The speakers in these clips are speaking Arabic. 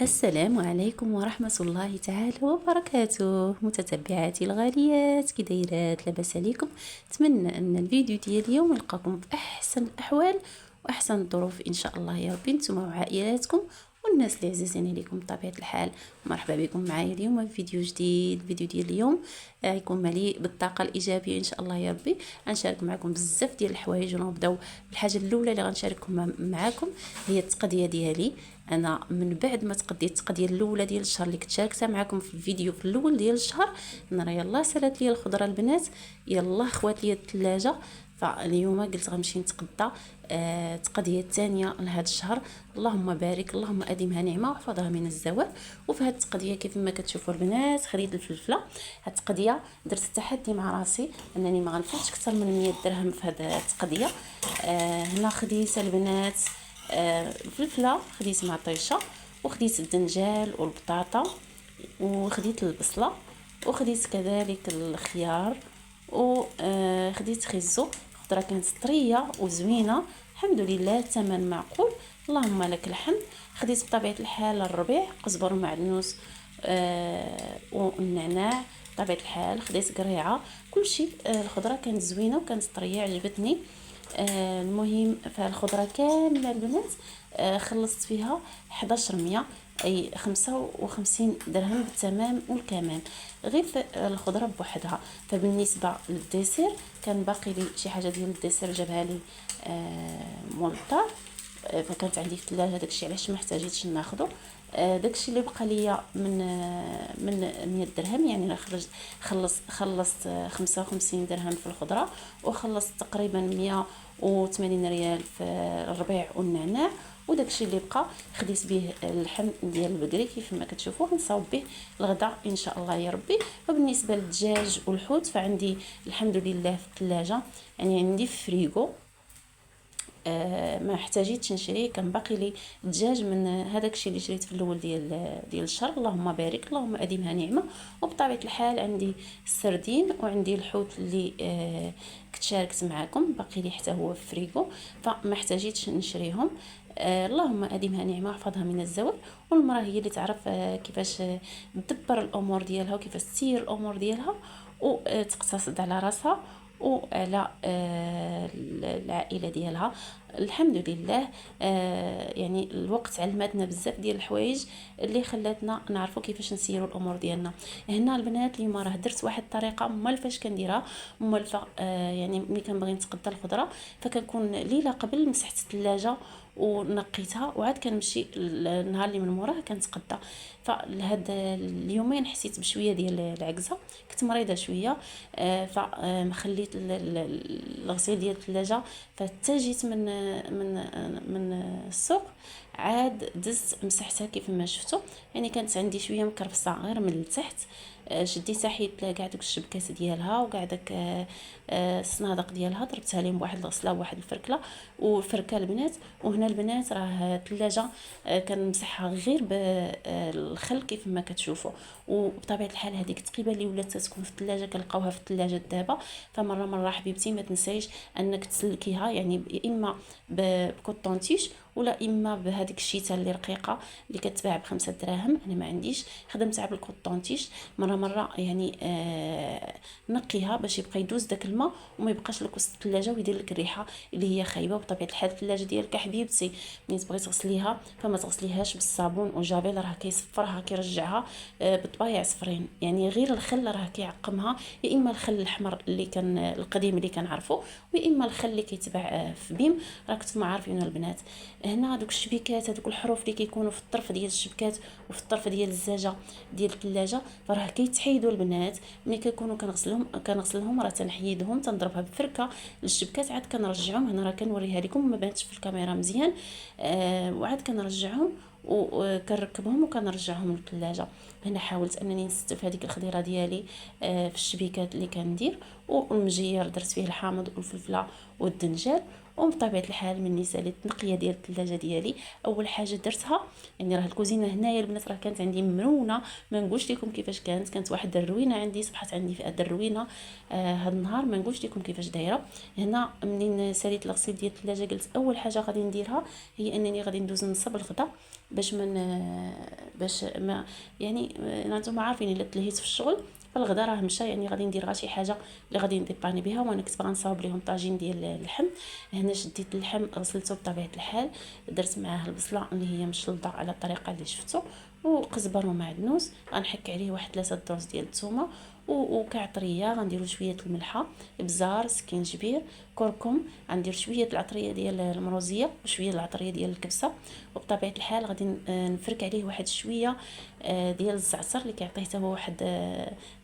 السلام عليكم ورحمة الله تعالى وبركاته. متتبعاتي الغاليات، كي دايرات؟ لاباس عليكم؟ نتمنى ان الفيديو ديال اليوم يلقاكم باحسن الاحوال واحسن الظروف ان شاء الله يا ربي، نتوما وعائلاتكم والناس اللي عزيزين عليكم بطبيعه الحال. مرحبا بكم معايا اليوم في فيديو جديد. الفيديو ديال اليوم يكون مليء بالطاقه الايجابيه ان شاء الله يا ربي. غنشارك معكم بزاف ديال الحوايج ونبداو بالحاجه الاولى اللي غنشارككم معكم، هي التقضيه ديالي. انا من بعد ما تقضيت التقضيه الاولى ديال الشهر اللي كنت شاركتها معكم في الفيديو في الاول ديال الشهر، انا راه يلاه سالات لي الخضره البنات، يلاه خوات لي الثلاجه. فاليوم قلت غنمشي نتقضى التقضيه الثانيه لهذا الشهر. اللهم بارك، اللهم اديمها نعمه واحفظها من الزوال. وفي هذه التقضيه كيف ما كتشوفوا البنات خديت الفلفله. هذه التقضيه درت التحدي مع راسي انني ما غنفوتش اكثر من 100 درهم في هذه التقضيه. هنا خديت البنات الفلفله، خديت معطيشه، وخديت الدنجال والبطاطا، وخديت البصله، وخديت كذلك الخيار، وخديت خيزو. خضره كانت طريه وزوينه الحمد لله، الثمن معقول اللهم لك الحمد. خديت بطبيعه الحال الربيع، قزبر ومعدنوس والنعناع. بطبيعه الحال خديت قريعه، كلشي الخضره كانت زوينه وكانت طريه عجبتني. المهم فالخضره كامله البنات خلصت فيها 1100، اي 55 درهم بالتمام والكمال، غير الخضره بوحدها. فبالنسبه للديسير كان باقي لي شي حاجه ديال الديسير جابها لي مول الدار، فكانت عندي في الثلاجه. داكشي علاش ما احتاجيتش ناخذه. داكشي اللي بقى ليا من 100 درهم، يعني انا خلصت 55 درهم في الخضره، وخلصت تقريبا 180 ريال في الربيع والنعناع. وداكشي اللي بقى خديت به اللحم ديال البقري كيف ما كتشوفوا، غنصاوب به الغداء ان شاء الله يا ربي. وبالنسبه للدجاج والحوت فعندي الحمد لله في الثلاجه، يعني عندي في فريغو. ما احتاجيتش نشري، كان باقي لي الدجاج من هذاك الشيء اللي شريت في الاول ديال الشهر، اللهم بارك اللهم اديمها نعمه. وبطبيعه الحال عندي السردين وعندي الحوت اللي كنت شاركت معكم، باقي لي حتى هو في فريغو، فما احتاجيتش نشريهم. اللهم اديمها نعمه واحفظها من الزوال. والمراه هي اللي تعرف كيفاش تدبر الامور ديالها وكيفاش تسير الامور ديالها وتقتصد على راسها وعلى العائله ديالها. الحمد لله. يعني الوقت علمتنا بزاف ديال الحوايج اللي خلاتنا نعرفوا كيفاش نسيروا الامور ديالنا. هنا البنات اليوم راه درت واحد الطريقه مالفه كنديرها مالفه. يعني ملي كنبغي نتقدى الخضره فكنكون ليله قبل مسحت الثلاجه ونقيتها، وعاد كنمشي النهار اللي من موراه كنتقدى. فلهاد اليومين حسيت بشويه ديال العكزه، كنت مريضه شويه. فخليت الغسيل ديال الثلاجه. فحتى جيت من السوق عاد دزت مسحتها كيف ما شفتوا، يعني كانت عندي شويه مكرفصه غير من التحت. شديتها حيدت لها كاع دوك الشبكات ديالها وكاع داك الصنادق ديالها، ضربتها لهم بواحد الغسله وواحد الفركله وفركه البنات. وهنا البنات راه الثلاجه كنمسحها غير بالخل كيف ما كتشوفوا. وبطبيعه الحال هذيك التقيبه اللي ولات تكون في الثلاجه كنلقاوها في الثلاجه دابا. فمره حبيبتي ما تنسايش انك تسلكيها، يعني اما بكوطونتيش ولا اما بهذيك الشيته اللي رقيقه اللي كتباع ب5 دراهم. انا ما عنديش، خدمتها بالكوطونتيش. مره يعني نقيها باش يبقى يدوز داك الماء وما يبقاش لك وسط الثلاجه ويدير لك الريحه اللي هي خايبه. وبطبيعه الحال الثلاجه ديالك حبيبتي ملي تبغي تغسليها فما تغسليهاش بالصابون وجافيل، راه كيصفرها كيرجعها بطبايع صفرين. يعني غير الخل راه كيعقمها، يا اما الخل الاحمر اللي كان القديم اللي كنعرفوا، ويا اما الخل اللي كيتباع في بيم، راكم عارفين البنات. هنا دوك الشبيكات، هذوك الحروف اللي كيكونوا في الطرف ديال الشبكات وفي الطرف ديال الزاجه ديال الثلاجه فراه كيتحيدوا البنات. ملي كنكونوا كنغسلهم راه تنحيدهم، تنضربها بفركه للشبكات، عاد كنرجعهم. هنا راه كنوريها لكم ما بانتش في الكاميرا مزيان. وعاد كنرجعهم وكنركبهم وكنرجعهم للثلاجه. هنا حاولت انني نستف هذيك الخضيره ديالي في الشبيكات اللي كندير. والمجير درت فيه الحامض والفلفله والدنجال. وبطبيعه الحال مني ساليت التنقيه ديال الثلاجه ديالي، اول حاجه درتها يعني راه الكوزينه هنايا البنات راه كانت عندي مرونه، ما نقولش لكم كيفاش كانت واحد الروينه عندي، صبحت عندي في هاد الروينه هاد النهار، ما نقولش لكم كيفاش دايره. هنا منين ساليت الغسيل ديال الثلاجه قلت اول حاجه غادي نديرها هي انني غادي ندوز نصب الغدا باش من باش ما يعني انتم عارفين الا تلهيت في الشغل فالغدا راه مشى، يعني غادي ندير غير شي حاجه اللي غادي نديباني بها. وانا كنت باغا نصاوب ليهم طاجين ديال اللحم. هنا شديت اللحم غسلته بطبيعه الحال، درت معاه البصله اللي هي مشلضه على الطريقه اللي شفتو، وقزبر ومعدنوس، غنحك عليه واحد 3 دروس ديال الثومه وكعطريه، غنديروا شويه الملحه، ابزار، سكينجبير، كركم، غندير شويه العطريه ديال المروزيه وشويه العطريه ديال الكبسه. وبطبيعه الحال غادي نفرك عليه واحد شويه ديال الزعتر اللي كيعطيه حتى هو واحد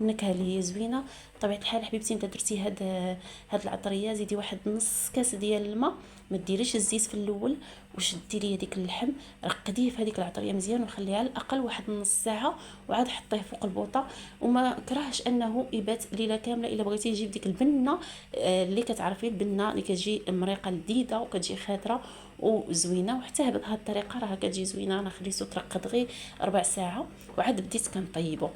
النكهه اللي هي زوينه. بطبيعه الحال حبيبتي انت درتي هاد العطريه زيدي واحد نص كاس ديال الماء، ما ديريش الزيت في الاول، وشدي لي ديك اللحم رقديه في هذيك العطريه مزيان وخليها على الاقل واحد نص ساعه، وعاد حطيه فوق البوطه. وما كرهش انه يبات ليله كامله، الا بغيتي يجيب ديك البنه اللي كتعرفي البنه اللي كتجي مريقه لذيذه وكتجي خضره وزوينه، وحتى بهذه الطريقه راه كتجي زوينه. انا خليته ترقد غير ربع ساعه وعاد بديت كنطيبه.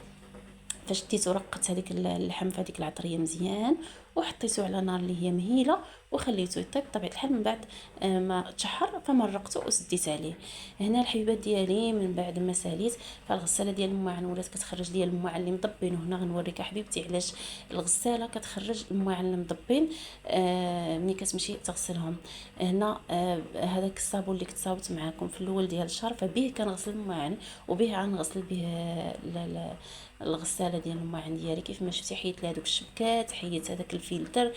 فاش ديتو رقت هذيك اللحم في هذيك العطريه مزيان وحطيته على نار اللي هي مهيله وخليته يطيب بطبيعه الحال. من بعد ما تشحر فمرقته وسديت عليه. هنا الحبيبات ديالي من بعد ما ساليت فالغساله ديال الماعن ولات كتخرج ليا الماعن اللي مضبين. وهنا غنوريك حبيبتي علاش الغساله كتخرج الماعن اللي مضبين ملي كتمشي تغسلهم. هنا هذاك الصابون اللي كنت صاوبت معكم في الاول ديال الشهر فبه كنغسل الماعن وبه غنغسل به الغساله ديال الماعن ديالي. كيف ما شفتي حيت لها دوك الشبكات، حيت هذاك الفلتر،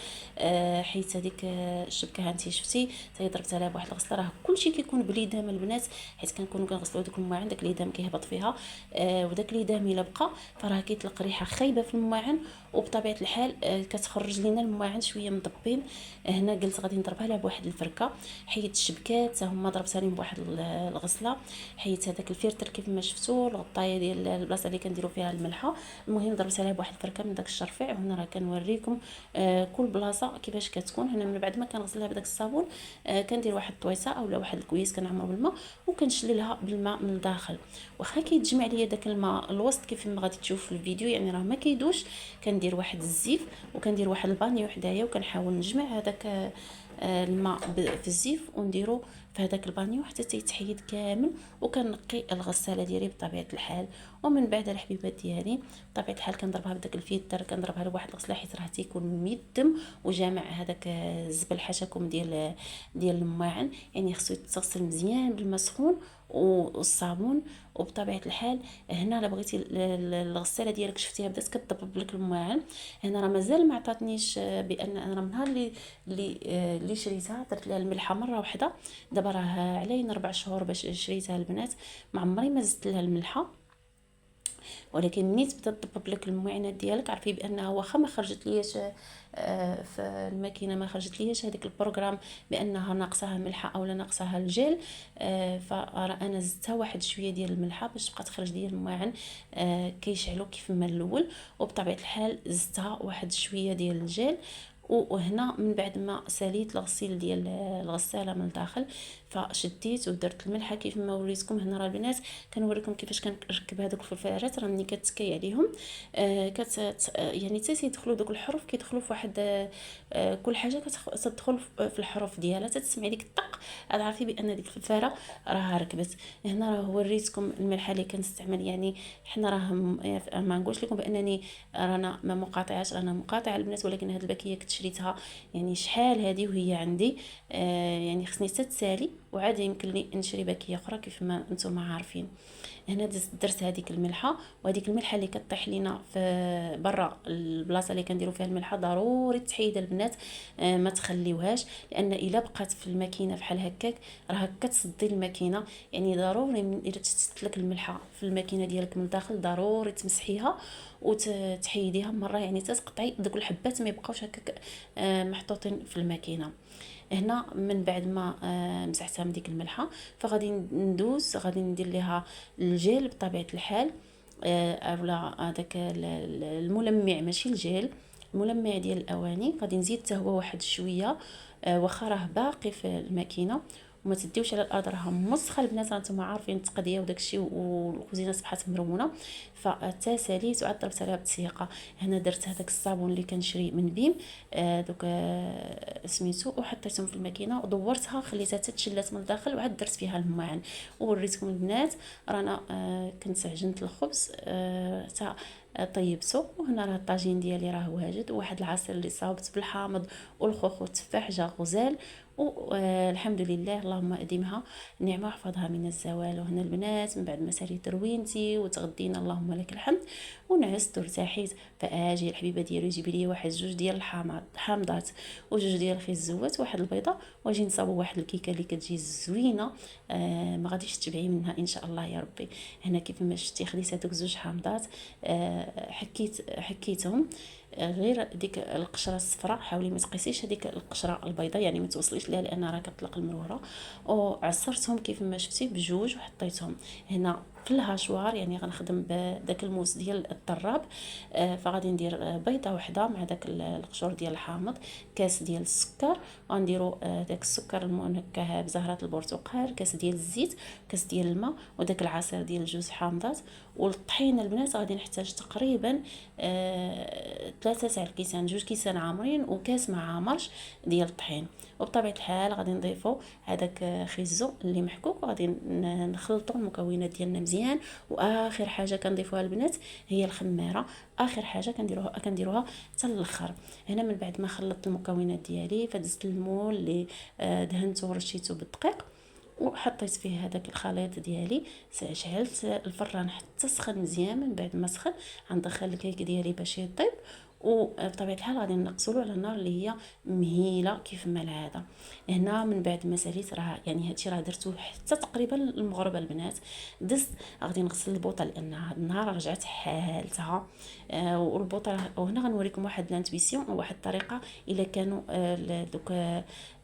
حيت هذيك الشبكه هانتي شفتي حتى ضربت عليها بواحد الغسله. راه كلشي كيكون بليدام البنات، حيت كنكونوا كنغسلوا دوك الماعن داك الليدام كيهبط فيها، وداك الليدام الا بقى فراه كيطلق ريحه خايبه في الماعن، وبطبيعه الحال كتخرج لينا الماعن شويه مضبين. هنا قلت غادي نضربها لها بواحد الفركه، حيت الشبكات هما ضربتها لهم بواحد الغسله، حيت هذاك الفلتر كيف ما شفتوا الغطايه ديال البلاصه اللي كنديروا فيها الملحه. المهم ضربت عليها بواحد الفركه من داك الشرفيع. وهنا راه كنوريكم كل بلاصه كيفاش كتكون. هنا من بعد ما كنغسلها بداك الصابون كندير واحد الطويصه اولا واحد الكويس كنعمرو بالماء وكنشللها بالماء من الداخل. واخا كيتجمع ليا داك الماء الوسط كيف ما غادي تشوف في الفيديو، يعني راه ما كيدوش، كندير واحد الزيف وكندير واحد البانيو حدايا وكنحاول نجمع هذاك الماء في الزيف ونديرو في هذاك البانيو حتى تيتحيد كامل. وكنقي الغساله ديالي بطبيعه الحال. ومن بعد الحبيبات ديالي بطبيعه الحال كنضربها بداك الفلتر، كنضربها لواحد الغسله حيت راه تيكون ميدم وجامع هذاك الزبل حاشاكم ديال الماعن، يعني خصو يتغسل مزيان بالماء سخون والصابون. وبطبيعه الحال هنا الا بغيتي الغساله ديالك شفتيها بدات كتضبب لك الماعن، هنا راه مازال ما عطاتنيش بان انا من نهار اللي شريتها درت لها الملحه مره واحده. دابا راه علينا 4 شهور باش شريتها البنات، ما عمري ما زدت لها الملحه. ولكن ملي تبدا تضبب لك المعينات ديالك عرفي بانها واخا ما خرجت لياش في الماكينه، ما خرجت لياش هذيك البروغرام بانها ناقصها ملحه او لا ناقصها الجل، فراه انا زدتها واحد شويه ديال الملحه باش تبقى تخرج ليا الماعن كيشعلو كيف ما الاول. وبطبيعه الحال زدتها واحد شويه ديال الجل. وهنا من بعد ما ساليت الغسيل ديال الغساله من الداخل فشديت ودرت الملحه كيف ما وريتكم. هنا راه البنات كنوريكم كيفاش كنركب هذوك الفلفلات. راه ملي كتكي عليهم يعني حتى تيدخلوا دوك الحروف كيدخلوا في واحد كل حاجه كتدخل في الحروف ديالها تسمعي ديك الطق تعرفي بان ديك الفلفله راها ركبت. هنا راه وريتكم الملحه اللي كنستعمل، يعني حنا راه ما نقولش لكم بانني رانا ما مقاطعاش، رانا مقاطعه البنات، ولكن هاد الباكيه كنت شريتها يعني شحال هذه وهي عندي يعني خصني حتى تسالي وعاد يمكن لي نشري باكيه اخرى كيف ما انتم عارفين. هنا درت هذيك الملحه، وهذيك الملحه اللي كطيح لينا في برا البلاصه اللي كنديروا فيها الملحه ضروري تحيد البنات ما تخليوهاش، لان الا بقات في الماكينه بحال هكاك راه كتصدي الماكينه. يعني ضروري الا تشتت لك الملحه في الماكينه ديالك من الداخل ضروري تمسحيها وتحيديها مره، يعني تقطعي دوك الحبات ما يبقاوش هكاك محطوطين في الماكينه. هنا من بعد ما مسحتها من ديك الملحه فغادي ندوز غادي ندير ليها الجيل بطبيعه الحال اولا هذاك الملمع ماشي الجيل، الملمع ديال الاواني غادي نزيد حتى هو واحد شويه واخا راه باقي في الماكينه، وما تديوش على الارض، راه مسخه البنات، رانتوما عارفين التقديه وداكشي، والكوزينه صبحات مرونه. فتا ساليت وعاد ضربت عليها بالتسيقه. هنا درت هذاك الصابون اللي كنشري من بيم، دوك سميتو، وحطيتهم في الماكينه ودورتها، خليتها تتشلات من الداخل، وعاد درت فيها الماعن ووريتكم البنات. رانا كنت عجنت الخبز تا طيبته، وهنا راه الطاجين ديالي راه واجد، وواحد العصير اللي صاوبت بالحامض والخوخ والتفاح جا غزال، والحمد لله اللهم اديمها نعمه واحفظها من الزوال. وهنا البنات من بعد ما ساليت روينتي وتغدينا اللهم لك الحمد ونعست وارتاحيت، فاجي الحبيبه ديالو يجيب لي واحد جوج ديال الحامضات وجوج ديال الخيزوات واحد البيضه، واجي نصاوبوا واحد الكيكه اللي كتجي زوينه. ما غاديش تشبعي منها ان شاء الله يا ربي. هنا كيف ما شفتي خديت هذوك زوج حامضات، حكيتهم، غير ديك القشره الصفراء حاولي ما تقيسيش هذيك القشره البيضاء، يعني ما توصليش ليها لان راه كتطلق المروره، وعصرتهم كيف ما شفتي بجوج وحطيتهم هنا في الهاشوار. يعني غنخدم بداك الموس ديال الطراب. فغادي ندير بيضه وحده مع داك القشور ديال الحامض، كاس ديال السكر، وغنديروا داك السكر المنكه بزهره البرتقال، كاس ديال الزيت، كاس ديال الماء، وداك العصير ديال جوج حامضات. والطحين البنات غادي نحتاج تقريبا 3 تاع الكيسان، 2 كيسان عامرين وكاس ما عامرش ديال الطحين. وبطبيعه الحال غادي نضيفوا هذاك خيزو اللي محكوك، وغادي نخلطوا المكونات ديالنا مزيان. واخر حاجه كنضيفوها البنات هي الخميره، اخر حاجه كنديروها حتى الاخر. هنا من بعد ما خلطت المكونات ديالي فدزت المول اللي دهنته ورشيته بالدقيق، وحطيت فيه هذاك الخليط ديالي، شعلت الفران حتى سخن مزيان. من بعد ما سخن غندخل الكيك ديالي باش يطيب، وبطبيعه الحال غادي نقصولو على النار اللي هي مهيله كيف ما العاده. هنا من بعد ما ساليت راه يعني هادشي راه درتو حتى تقريبا المغرب البنات. دزت غادي نغسل البوطه لان هاد النهار رجعت حالتها. والبوطه، وهنا غنوريكم واحد لانتويسيون او واحد الطريقه الا كانوا دوك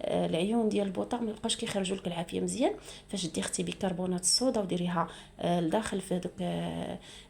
العيون ديال البوطه ما يبقاش كيخرجوا لك العافيه مزيان، فشدي اختي بيكربونات الصودا وديريها لداخل في دوك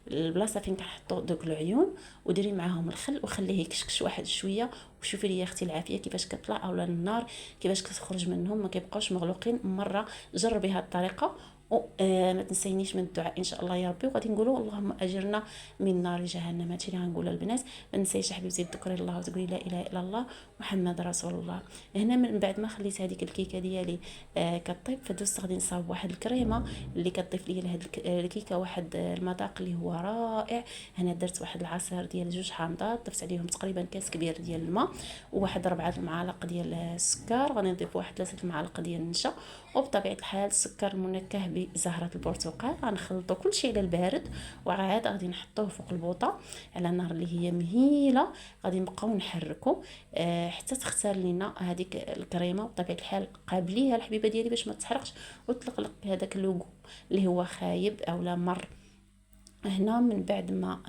البلاصه فين كنحطوا دوك العيون، وديري معاهم الخل وخليه يكشكش واحد شويه، وشوفي لي اختي العافيه كيفاش كطلع، اولا النار كيفاش كتخرج منهم ما كيبقاوش مغلوقين. مره جربي هذه الطريقه، وما تنسينيش من الدعاء ان شاء الله يا ربي. وغادي نقولوا اللهم اجرنا من نار جهنم. هادشي اللي غنقولها البنات. ما نسيش حبيبتي تذكري الله وتقولي لا اله الا الله محمد رسول الله. هنا من بعد ما خليت هذيك الكيكه ديالي كطيب، فدوزت غادي نصاوب واحد الكريمه اللي كتضيف لي لهاد الكيكه واحد المذاق اللي هو رائع. هنا درت واحد العصير ديال جوج حامضات، ضفت عليهم تقريبا كاس كبير ديال الماء، وواحد 4 المعالق ديال السكر، غادي نضيف واحد 3 المعالق ديال النشا، وبطبيعه الحال السكر المنكه بزهره البرتقال. غنخلطوا كلشي على البارد، وعاد غادي نحطوه فوق البوطه على النار اللي هي مهيله. غادي نبقاو نحركوا حتى تختار لينا هذيك الكريمه. بطبيعه الحال قابليها الحبيبه ديالي باش ما تحرقش وتطلق لك هذاك اللوغو اللي هو خايب اولا مر. هنا من بعد ما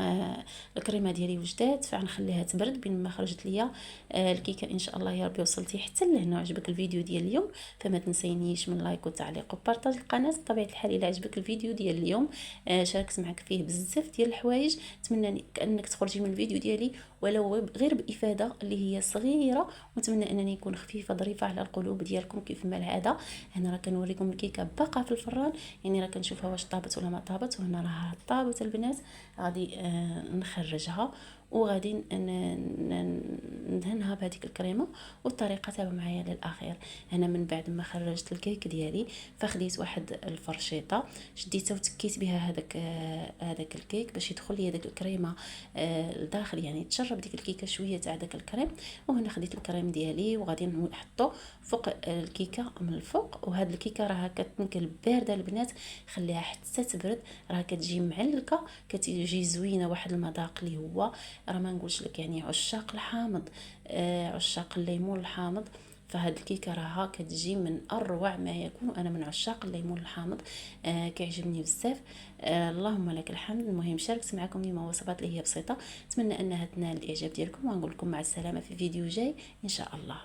الكريمه ديالي وجدات فغنخليها تبرد. بين ما خرجت ليا الكيكه ان شاء الله يا ربي وصلتي حتى لهنا. عجبك الفيديو ديال اليوم فما تنسينيش من لايك وتعليق وبارطاج القناه. بطبيعه الحال الا عجبك الفيديو ديال اليوم شاركت معك فيه بزاف ديال الحوايج، نتمنى انك تخرجي من الفيديو ديالي ولو غير بافاده اللي هي صغيره، ونتمنى انني نكون خفيفه ظريفه على القلوب ديالكم كيف ما العاده. هنا راه كنوريكم الكيكه باقا في الفران، يعني راه كنشوفها واش طابت ولا ما طابت. وهنا راه طابت البنات. غادي نخرجها وغادي ندهنها بهذيك الكريمه، والطريقه تابعوا معايا للاخير. هنا من بعد ما خرجت الكيك ديالي فخديت واحد الفرشيطه شديتها وتكيت بها هذاك الكيك باش يدخل لي هذيك الكريمه لداخل، يعني تشرب ديك الكيكه شويه تاع داك الكريم. وهنا خديت الكريم ديالي وغادي نحطو فوق الكيكه من الفوق. وهاد الكيكه راها كتنكل بارده البنات، خليها حتى تبرد، راها كتجي معلكه، كتجي زوينه، واحد المذاق اللي هو راه ما نقولش لك. يعني عشاق الحامض عشاق الليمون الحامض، فهاد الكيكه راها كتجي من اروع ما يكون. انا من عشاق الليمون الحامض كيعجبني بزاف. اللهم لك الحمد. المهم شاركت معكم اليوم وصفات اللي هي بسيطه، اتمنى انها تنال الاعجاب ديالكم، ونقول لكم مع السلامه في فيديو جاي ان شاء الله.